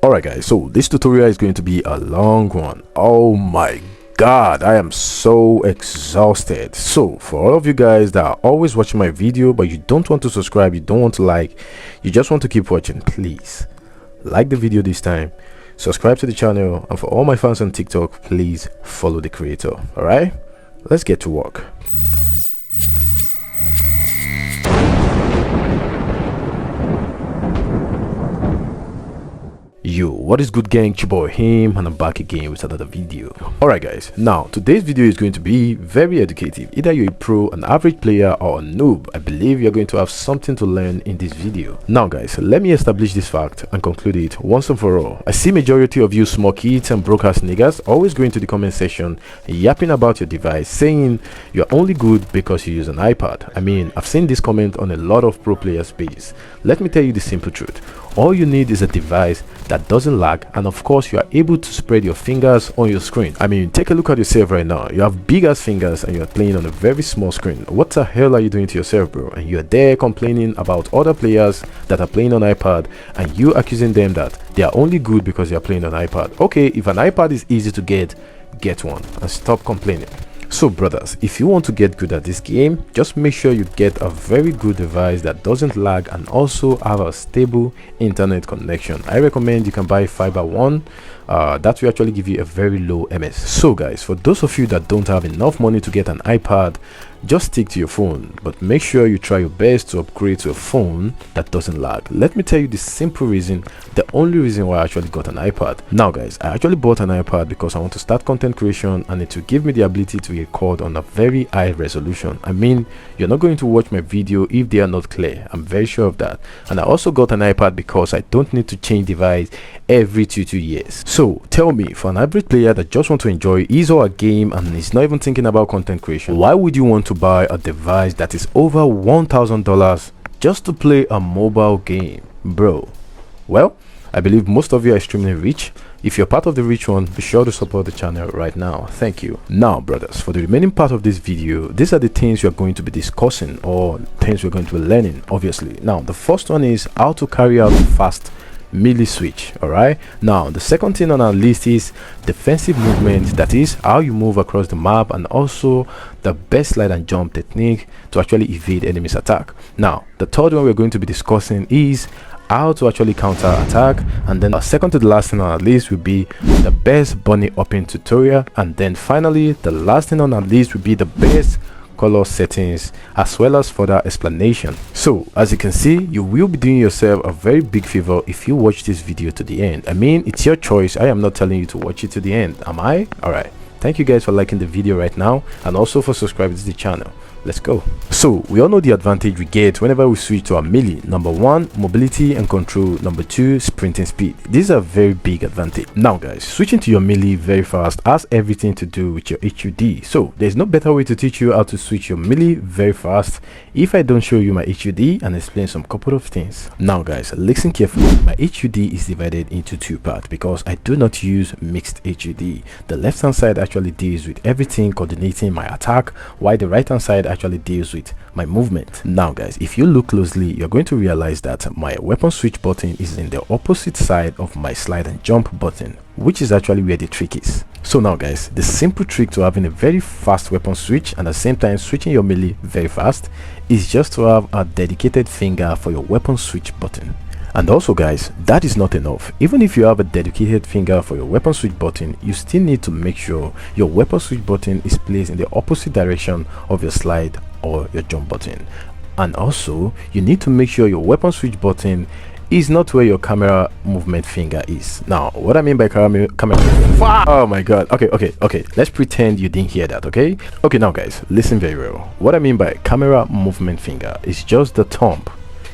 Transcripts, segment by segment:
Alright guys, so this tutorial is going to be a long one. Oh my god, I am so exhausted. So for all of you guys that are always watching my video but you don't want to subscribe, you don't want to like, you just want to keep watching, please like the video this time, subscribe to the channel, and for all my fans on TikTok, please follow the creator. Alright, let's get to work. Yo, what is good gang, it's your boy him, and I'm back again with another video. Alright guys, now today's video is going to be very educative. Either you're a pro, an average player, or a noob, I believe you're going to have something to learn in this video. Now guys, let me establish this fact and conclude it once and for all. I see majority of you small kids and broke ass niggas always going to the comment section yapping about your device, saying you're only good because you use an iPad. I mean, I've seen this comment on a lot of pro player space. Let me tell you the simple truth. All you need is a device that doesn't lag, and of course you are able to spread your fingers on your screen. I mean, take a look at yourself right now. You have big ass fingers and you are playing on a very small screen. What the hell are you doing to yourself, bro? And you are there complaining about other players that are playing on iPad, and you accusing them that they are only good because they are playing on iPad. Okay, if an iPad is easy to get one and stop complaining. So brothers, if you want to get good at this game, just make sure you get a very good device that doesn't lag and also have a stable internet connection. I recommend you can buy Fiber One. That will actually give you a very low ms. So guys, for those of you that don't have enough money to get an iPad, just stick to your phone, but make sure you try your best to upgrade to a phone that doesn't lag. Let me tell you the simple reason, the only reason why I actually got an iPad. Now guys, I actually bought an iPad because I want to start content creation, and it will give me the ability to record on a very high resolution. I mean, you're not going to watch my video if they are not clear. I'm very sure of that. And I also got an iPad because I don't need to change device every 2 years. So tell me, for an average player that just want to enjoy his or a game and is not even thinking about content creation, why would you want to buy a device that is over $1,000 just to play a mobile game, bro? Well, I believe most of you are extremely rich. If you're part of the rich one, be sure to support the channel right now. Thank you. Now brothers, for the remaining part of this video, these are the things you're going to be discussing, or things we're going to be learning, obviously. Now the first one is how to carry out fast melee switch. All right, now the second thing on our list is defensive movement, that is how you move across the map, and also the best slide and jump technique to actually evade enemies attack. Now the third one we're going to be discussing is how to actually counter attack, and then the second to the last thing on our list will be the best bunny hopping tutorial, and then finally the last thing on our list will be the best color settings as well as further explanation. So as you can see, you will be doing yourself a very big favor if you watch this video to the end. I mean, it's your choice. I am not telling you to watch it to the end, am I? All right, thank you guys for liking the video right now, and also for subscribing to the channel. Let's go. So we all know the advantage we get whenever we switch to our melee. Number one, mobility and control. Number two, sprinting speed. These are very big advantage. Now guys, switching to your melee very fast has everything to do with your HUD. So there's no better way to teach you how to switch your melee very fast if I don't show you my HUD and explain some couple of things. Now guys, listen carefully. My HUD is divided into two parts because I do not use mixed HUD. The left hand side actually deals with everything coordinating my attack, while the right hand side actually deals with my movement. Now guys, if you look closely, you're going to realize that my weapon switch button is in the opposite side of my slide and jump button, which is actually where the trick is. So now guys, the simple trick to having a very fast weapon switch and at the same time switching your melee very fast is just to have a dedicated finger for your weapon switch button. And also guys, that is not enough. Even if you have a dedicated finger for your weapon switch button, you still need to make sure your weapon switch button is placed in the opposite direction of your slide or your jump button. And also you need to make sure your weapon switch button is not where your camera movement finger is. Now what I mean by camera, oh my god, okay, let's pretend you didn't hear that. Okay, now guys, listen very well. What I mean by camera movement finger is just the thumb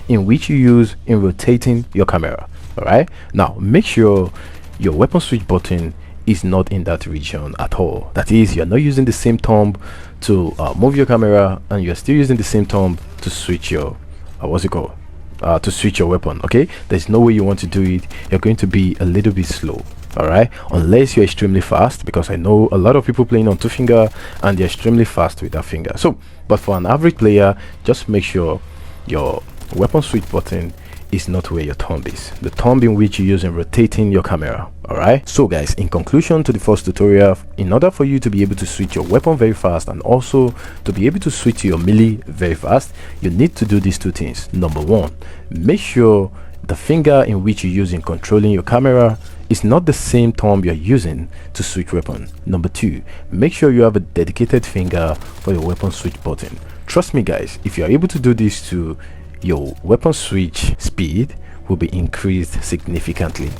in which you use in rotating your camera. All right, now make sure your weapon switch button is not in that region at all. That is, you're not using the same thumb to move your camera, and you're still using the same thumb to switch your to switch your weapon. Okay, there's no way you want to do it. You're going to be a little bit slow. All right, unless you're extremely fast, because I know a lot of people playing on two finger and they're extremely fast with that finger. So but for an average player, just make sure your weapon switch button is not where your thumb is. The thumb in which you use in rotating your camera. Alright, so guys, in conclusion to the first tutorial, in order for you to be able to switch your weapon very fast and also to be able to switch to your melee very fast, you need to do these two things. Number one, make sure the finger in which you use in controlling your camera is not the same thumb you're using to switch weapon. Number two, make sure you have a dedicated finger for your weapon switch button. Trust me guys, if you're able to do this too, your weapon switch speed will be increased significantly.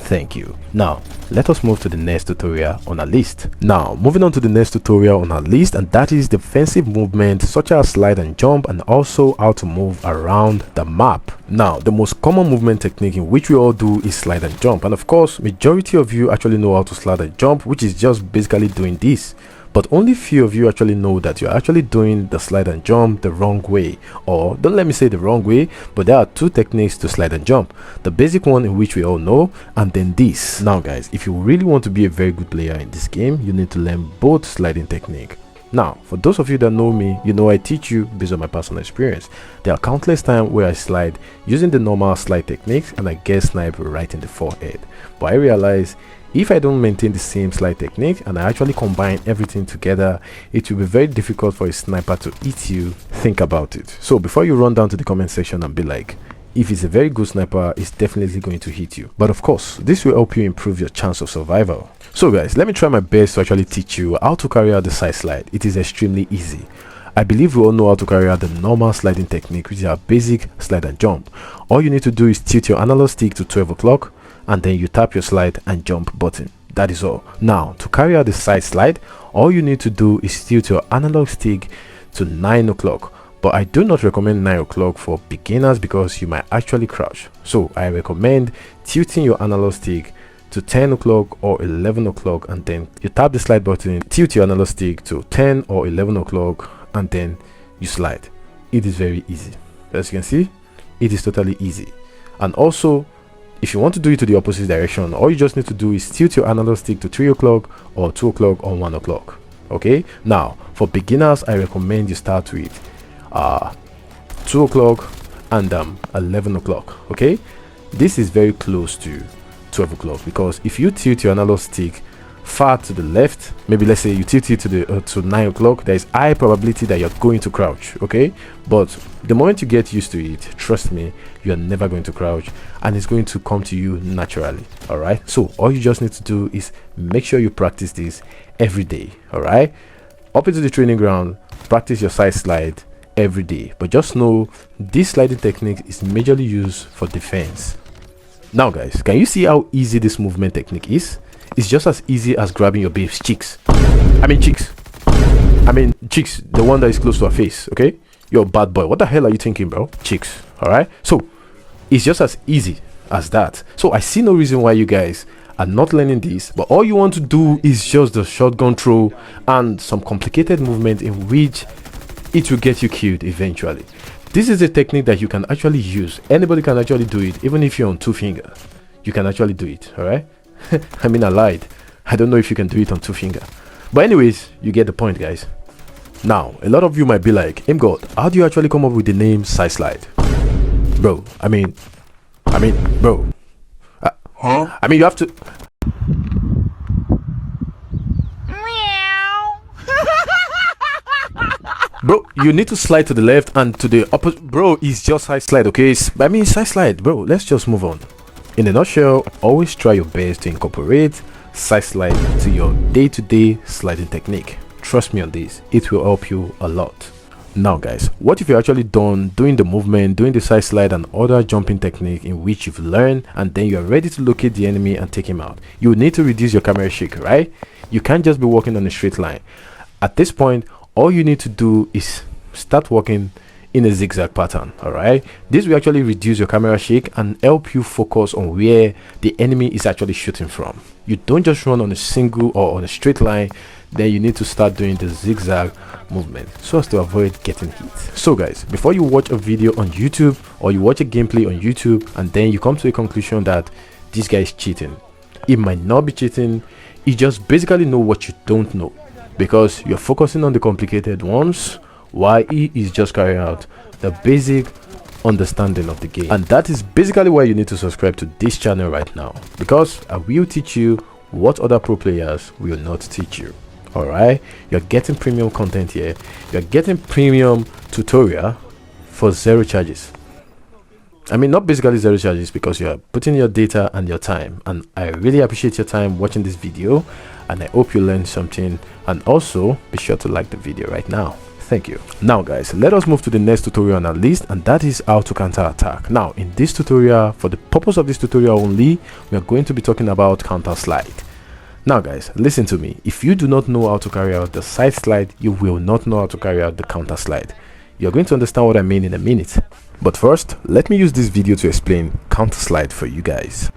Thank you. Now let us move to the next tutorial on our list. Now moving on to the next tutorial on our list, and that is defensive movement such as slide and jump, and also how to move around the map. Now the most common movement technique in which we all do is slide and jump, and of course majority of you actually know how to slide and jump, which is just basically doing this. But only few of you actually know that you're actually doing the slide and jump the wrong way, or don't let me say the wrong way, but there are two techniques to slide and jump. The basic one in which we all know, and then this. Now guys, if you really want to be a very good player in this game, you need to learn both sliding technique. Now for those of you that know me, you know I teach you based on my personal experience. There are countless times where I slide using the normal slide techniques and I get sniped right in the forehead, but I realize if I don't maintain the same slide technique and I actually combine everything together, it will be very difficult for a sniper to hit you. Think about it. So before you run down to the comment section and be like, if it's a very good sniper, it's definitely going to hit you. But of course, this will help you improve your chance of survival. So guys, let me try my best to actually teach you how to carry out the side slide. It is extremely easy. I believe we all know how to carry out the normal sliding technique, which is our basic slide and jump. All you need to do is tilt your analog stick to 12 o'clock and then you tap your slide and jump button. That is all. Now to carry out the side slide, all you need to do is tilt your analog stick to 9 o'clock. But I do not recommend 9 o'clock for beginners because you might actually crouch. So I recommend tilting your analog stick to 10 o'clock or 11 o'clock, and then you tap the slide button, tilt your analog stick to 10 or 11 o'clock, and then you slide. It is very easy. As you can see, it is totally easy. And also, if you want to do it to the opposite direction, all you just need to do is tilt your analog stick to 3 o'clock or 2 o'clock or 1 o'clock. Okay, now for beginners, I recommend you start with 2 o'clock and 11 o'clock. Okay, this is very close to 12 o'clock because if you tilt your analog stick far to the left, maybe let's say you tilt it to the to 9 o'clock, there is high probability that you're going to crouch. Okay, but the moment you get used to it, trust me, you are never going to crouch and it's going to come to you naturally. All right, so all you just need to do is make sure you practice this every day. All right, up into the training ground, practice your side slide every day, but just know this sliding technique is majorly used for defense. Now guys, can you see how easy this movement technique is? It's just as easy as grabbing your babe's cheeks. I mean cheeks, the one that is close to her face. Okay, you're a bad boy. What the hell are you thinking, bro? Cheeks. All right, so it's just as easy as that. So I see no reason why you guys are not learning this, but all you want to do is just the shotgun throw and some complicated movement in which it will get you killed eventually. This is a technique that you can actually use. Anybody can actually do it, even if you're on 2 fingers. You can actually do it. All right, I mean, I lied. I don't know if you can do it on 2 fingers, but anyways, you get the point, guys. Now a lot of you might be like, God, how do you actually come up with the name side slide? Bro, I mean bro, I mean you have to bro, you need to slide to the left and to the opposite. Bro, it's just side slide. Okay, side slide, bro. Let's just move on. In a nutshell, always try your best to incorporate side slide to your day-to-day sliding technique. Trust me on this, it will help you a lot. Now guys, what if you're actually done doing the movement, doing the side slide and other jumping technique in which you've learned, and then you're ready to locate the enemy and take him out? You need to reduce your camera shake, right? You can't just be walking on a straight line. At this point, all you need to do is start walking in a zigzag pattern. All right, this will actually reduce your camera shake and help you focus on where the enemy is actually shooting from. You don't just run on a single or on a straight line, then you need to start doing the zigzag movement so as to avoid getting hit. So guys, before you watch a video on YouTube or you watch a gameplay on YouTube and then you come to a conclusion that this guy is cheating, it might not be cheating. You just basically know what you don't know, because you're focusing on the complicated ones while he is just carrying out the basic understanding of the game. And that is basically why you need to subscribe to this channel right now, because I will teach you what other pro players will not teach you. All right, you're getting premium content here. You're getting premium tutorial for zero charges. I mean, not basically zero charges, because you're putting your data and your time, and I really appreciate your time watching this video, and I hope you learned something. And also be sure to like the video right now. Thank you. Now guys, let us move to the next tutorial on our list, and that is how to counter attack. Now in this tutorial, for the purpose of this tutorial only, we are going to be talking about counter slide. Now guys, listen to me. If you do not know how to carry out the side slide, you will not know how to carry out the counter slide. You're going to understand what I mean in a minute. But first, let me use this video to explain counter slide for you guys.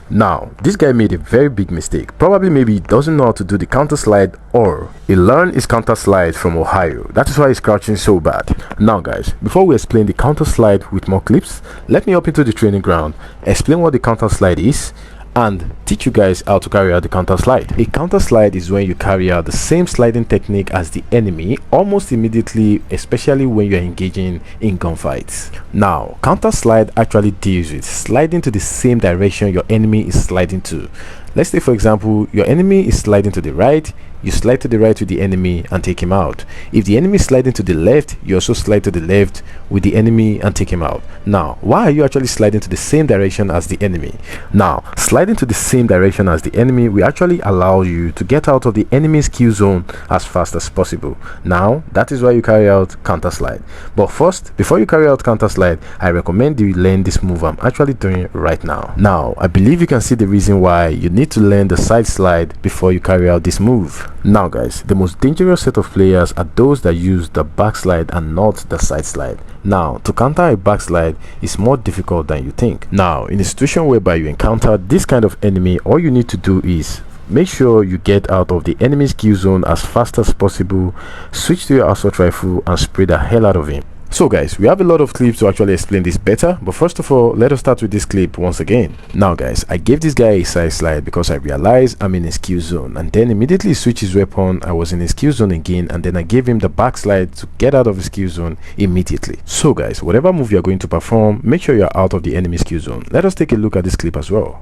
Now, this guy made a very big mistake. Probably maybe he doesn't know how to do the counter slide, or he learned his counter slide from Ohio. That is why he's crouching so bad. Now guys, before we explain the counter slide with more clips, let me hop into the training ground, explain what the counter slide is, and teach you guys how to carry out the counter slide. A counter slide is when you carry out the same sliding technique as the enemy almost immediately, especially when you're engaging in gunfights. Now, counter slide actually deals with sliding to the same direction your enemy is sliding to. Let's say for example, your enemy is sliding to the right, you slide to the right with the enemy and take him out. If the enemy is sliding to the left, you also slide to the left with the enemy and take him out. Now, why are you actually sliding to the same direction as the enemy? Now, sliding to the same direction as the enemy will actually allow you to get out of the enemy's kill zone as fast as possible. Now, that is why you carry out counter slide. But first, before you carry out counter slide, I recommend you learn this move I'm actually doing right now. Now, I believe you can see the reason why you need to learn the side slide before you carry out this move. Now guys, the most dangerous set of players are those that use the backslide and not the side slide. Now, to counter a backslide is more difficult than you think. Now, in a situation whereby you encounter this kind of enemy, all you need to do is make sure you get out of the enemy's kill zone as fast as possible, switch to your assault rifle and spray the hell out of him. So guys, we have a lot of clips to actually explain this better, but first of all, let us start with this clip once again. Now guys, I gave this guy a side slide because I realized I'm in his kill zone, and then immediately switch his weapon. I was in his kill zone again, and then I gave him the backslide to get out of his kill zone immediately. So guys, whatever move you're going to perform, make sure you're out of the enemy's kill zone. Let us take a look at this clip as well.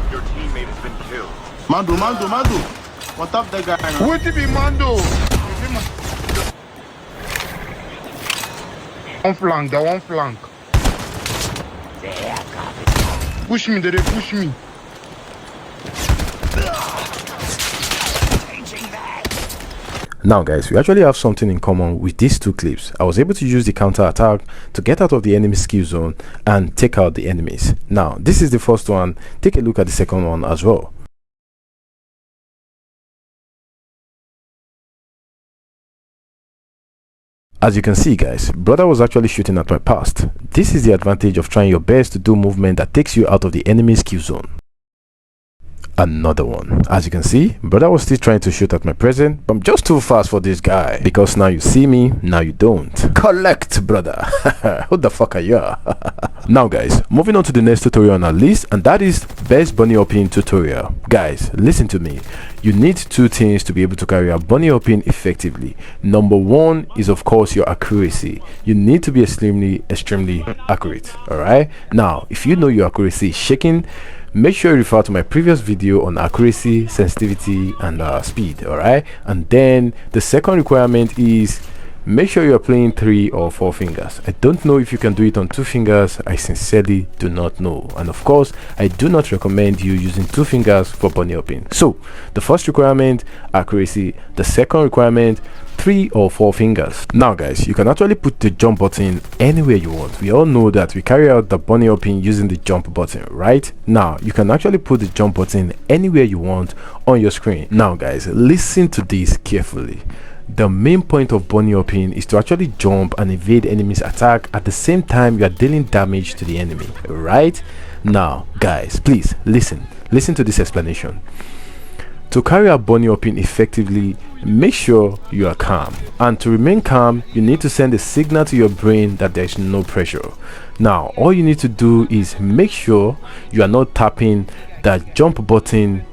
Your teammate has been killed. Mando. What up, that guy? Would you be Mando? One flank. Push me, they push me. Now guys, we actually have something in common with these two clips. I was able to use the counter attack to get out of the enemy's kill zone and take out the enemies. Now, this is the first one. Take a look at the second one as well. As you can see guys, brother was actually shooting at my past. This is the advantage of trying your best to do movement that takes you out of the enemy's kill zone. Another one. As you can see, brother was still trying to shoot at my present, but I'm just too fast for this guy, because now you see me, now you don't. Collect, brother. Who the fuck are you? Now guys, moving on to the next tutorial on our list, and that is best bunny hopping tutorial. Guys, listen to me. You need two things to be able to carry out bunny hopping effectively. Number one is of course your accuracy. You need to be extremely accurate. All right, now if you know your accuracy is shaking, make sure you refer to my previous video on accuracy, sensitivity and speed. All right, and then the second requirement is make sure you're playing 3 or 4 fingers. I don't know if you can do it on 2 fingers. I sincerely do not know, and of course I do not recommend you using 2 fingers for bunny hopping. So the first requirement, accuracy. The second requirement, 3 or 4 fingers. Now guys, you can actually put the jump button anywhere you want. We all know that we carry out the bunny hopping using the jump button, right? Now you can actually put the jump button anywhere you want on your screen. Now guys, listen to this carefully. The main point of bunny hopping is to actually jump and evade enemy's attack at the same time you are dealing damage to the enemy, right? Now guys, please listen to this explanation. To carry out bunny hopping effectively, make sure you are calm, and to remain calm you need to send a signal to your brain that there is no pressure. Now all you need to do is make sure you are not tapping that jump button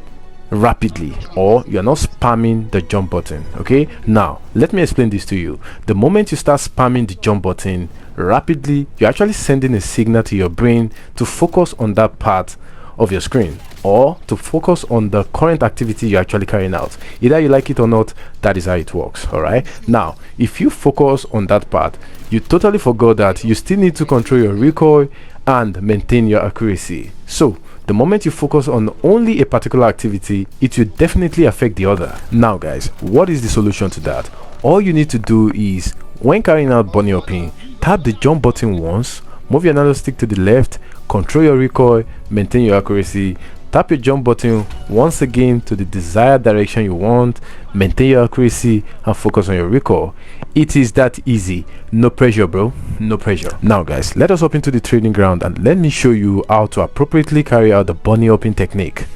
rapidly, or you're not spamming the jump button. Okay, now let me explain this to you. The moment you start spamming the jump button rapidly, you're actually sending a signal to your brain to focus on that part of your screen, or to focus on the current activity you're actually carrying out. Either you like it or not, that is how it works. All right, now if you focus on that part, you totally forgot that you still need to control your recoil and maintain your accuracy. So the moment you focus on only a particular activity, it will definitely affect the other. Now guys, what is the solution to that? All you need to do is, when carrying out bunny hopping, tap the jump button once, move your analog stick to the left, control your recoil, maintain your accuracy, tap your jump button once again to the desired direction you want, maintain your accuracy, and focus on your recoil. It is that easy. No pressure, bro, no pressure. Now guys, let us hop into the training ground and let me show you how to appropriately carry out the bunny hopping technique.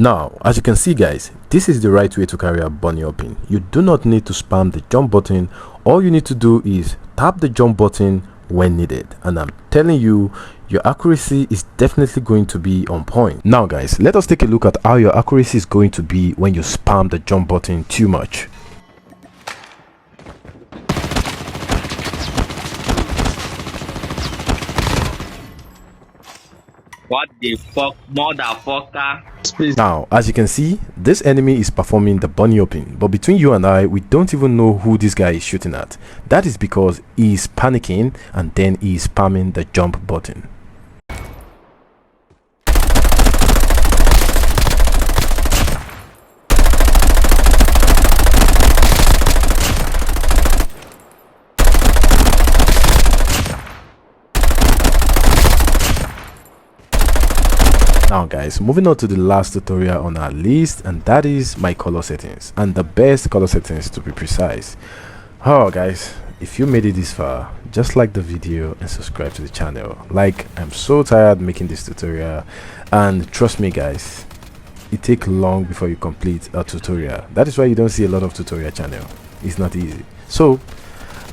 Now, as you can see guys, this is the right way to carry out bunny hopping. You do not need to spam the jump button. All you need to do is tap the jump button when needed, and I'm telling you, your accuracy is definitely going to be on point. Now guys, let us take a look at how your accuracy is going to be when you spam the jump button too much. What the fuck, motherfucker? Now, as you can see, this enemy is performing the bunny hopping, but between you and I, we don't even know who this guy is shooting at. That is because he is panicking and then he is spamming the jump button. Now guys, moving on to the last tutorial on our list, and that is my color settings, and the best color settings to be precise. Oh guys, if you made it this far, just like the video and subscribe to the channel. Like, I'm so tired making this tutorial, and trust me guys, it takes long before you complete a tutorial. That is why you don't see a lot of tutorial channel. It's not easy. So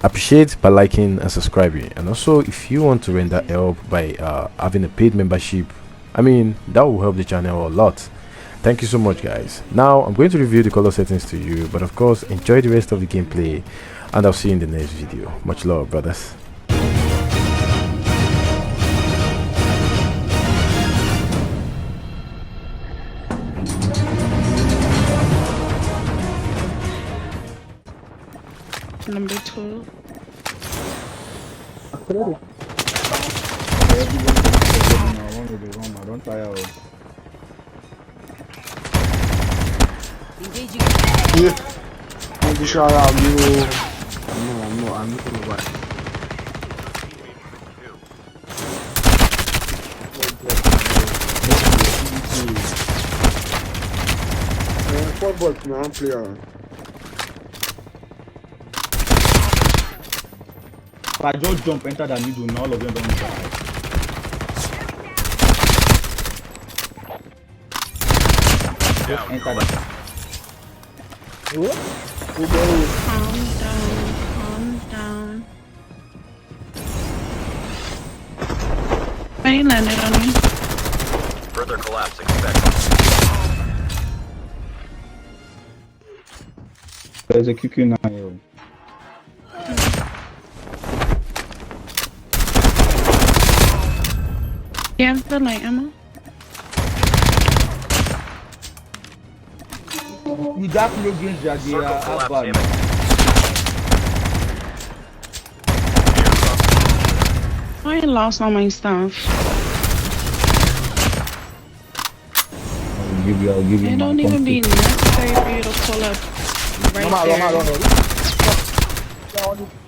appreciate by liking and subscribing, and also if you want to render help by having a paid membership, I mean, that will help the channel a lot. Thank you so much guys. Now I'm going to review the color settings to you, but of course enjoy the rest of the gameplay, and I'll see you in the next video. Much love, brothers. Number 2. Don't tire. Yeah. I'm just sure I'm you. I'm not gonna buy. Football, man, player. If I just jump, enter the middle, and all of them don't die. Just enter the. Calm down. I landed on you. Further collapse expected. There's a QQ now. Yo. You have the light ammo? You got no games, Circle collapse Jagia. imminent. I lost all my stuff. I'll give you. It don't even be necessary for you to pull up right there.